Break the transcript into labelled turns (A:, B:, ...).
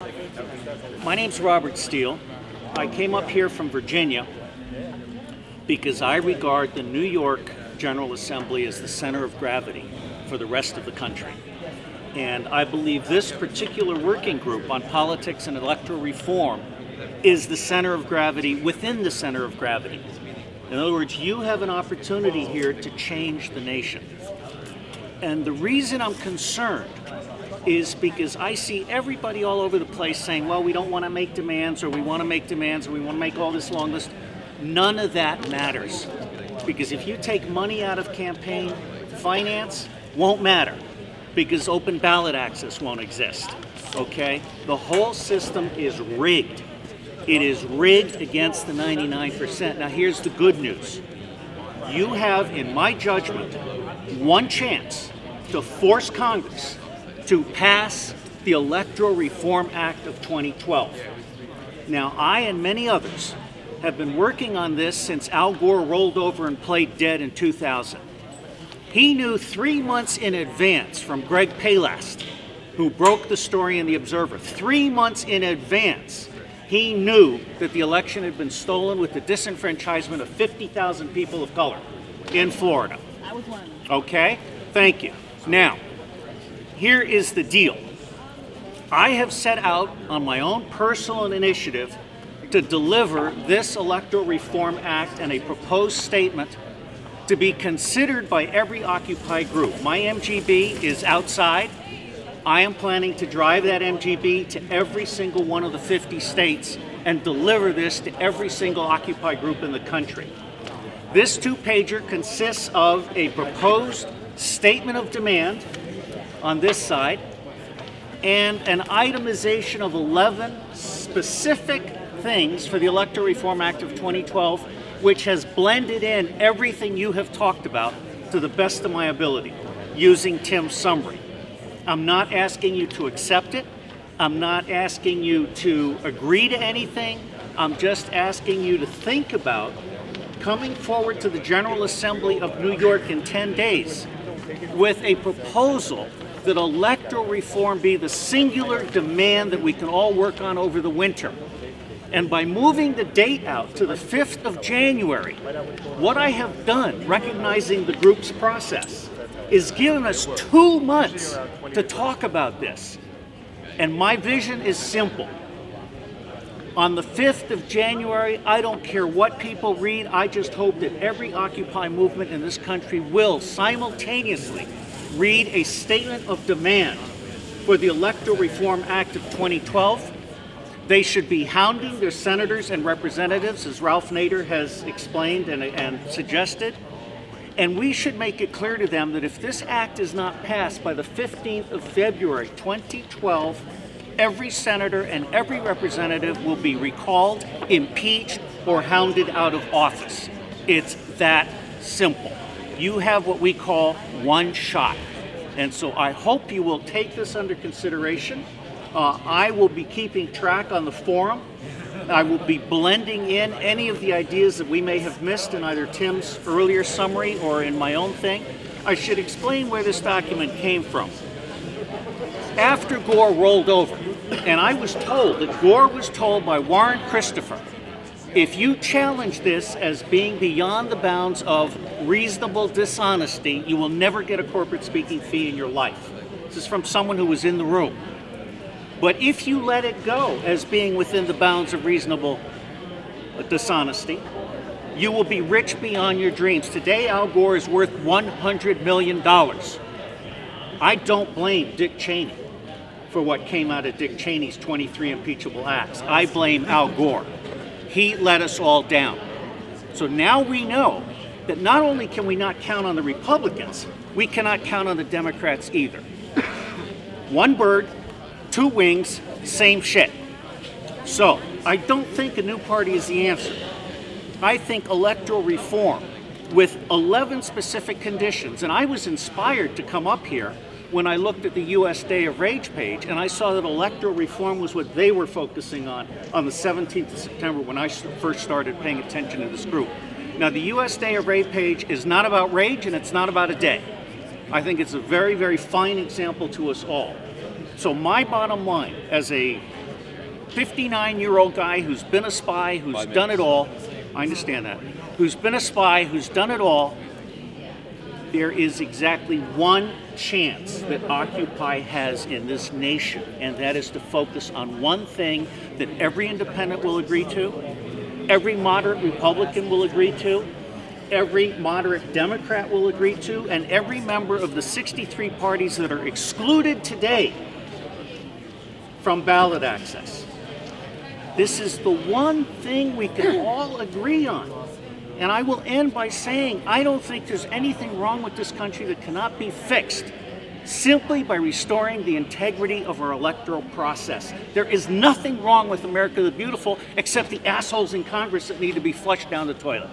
A: My name's Robert Steele. I came up here from Virginia because I regard the New York General Assembly as the center of gravity for the rest of the country. And I believe this particular working group on politics and electoral reform is the center of gravity within the center of gravity. In other words, you have an opportunity here to change the nation. And the reason I'm concerned is because I see everybody all over the place saying, well, we don't want to make demands, or we want to make demands, or we want to make all this long list. None of that matters. Because if you take money out of campaign finance, won't matter. Because open ballot access won't exist. Okay? The whole system is rigged. It is rigged against the 99%. Now here's the good news. You have, in my judgment, one chance to force Congress to pass the Electoral Reform Act of 2012. Now, I and many others have been working on this since Al Gore rolled over and played dead in 2000. He knew 3 months in advance from Greg Palast, who broke the story in The Observer. 3 months in advance, he knew that the election had been stolen with the disenfranchisement of 50,000 people of color in Florida.
B: I was one of them.
A: Okay? Thank you. Now, here is the deal. I have set out on my own personal initiative to deliver this Electoral Reform Act and a proposed statement to be considered by every Occupy group. My MGB is outside. I am planning to drive that MGB to every single one of the 50 states and deliver this to every single Occupy group in the country. This two-pager consists of a proposed statement of demand on this side and an itemization of 11 specific things for the Electoral Reform Act of 2012, which has blended in everything you have talked about to the best of my ability, using Tim's summary. I'm not asking you to accept it. I'm not asking you to agree to anything. I'm just asking you to think about coming forward to the General Assembly of New York in 10 days with a proposal that electoral reform be the singular demand that we can all work on over the winter. And by moving the date out to the 5th of January, what I have done, recognizing the group's process, is given us 2 months to talk about this. And my vision is simple. On the 5th of January, I don't care what people read, I just hope that every Occupy movement in this country will simultaneously read a statement of demand for the Electoral Reform Act of 2012. They should be hounding their senators and representatives, as Ralph Nader has explained and suggested. And we should make it clear to them that if this act is not passed by the 15th of February 2012, every senator and every representative will be recalled, impeached, or hounded out of office. It's that simple. You have what we call one shot. And so I hope you will take this under consideration. I will be keeping track on the forum. I will be blending in any of the ideas that we may have missed in either Tim's earlier summary or in my own thing. I should explain where this document came from. After Gore rolled over, and I was told that Gore was told by Warren Christopher, if you challenge this as being beyond the bounds of reasonable dishonesty, you will never get a corporate speaking fee in your life. This is from someone who was in the room. But if you let it go as being within the bounds of reasonable dishonesty, you will be rich beyond your dreams. Today, Al Gore is worth $100 million. I don't blame Dick Cheney for what came out of Dick Cheney's 23 impeachable acts. I blame Al Gore. He let us all down. So now we know that not only can we not count on the Republicans, we cannot count on the Democrats either. One bird, two wings, same shit. So I don't think a new party is the answer. I think electoral reform with 11 specific conditions, and I was inspired to come up here when I looked at the U.S. Day of Rage page, and I saw that electoral reform was what they were focusing on the 17th of September when I first started paying attention to this group. Now, the U.S. Day of Rage page is not about rage, and it's not about a day. I think it's a very, very fine example to us all. So my bottom line as a 59-year-old guy who's been a spy, who's done it all. I understand that. Who's been a spy, who's done it all. There is exactly one chance that Occupy has in this nation, and that is to focus on one thing that every independent will agree to, every moderate Republican will agree to, every moderate Democrat will agree to, and every member of the 63 parties that are excluded today from ballot access. This is the one thing we can all agree on. And I will end by saying I don't think there's anything wrong with this country that cannot be fixed simply by restoring the integrity of our electoral process. There is nothing wrong with America the Beautiful except the assholes in Congress that need to be flushed down the toilet.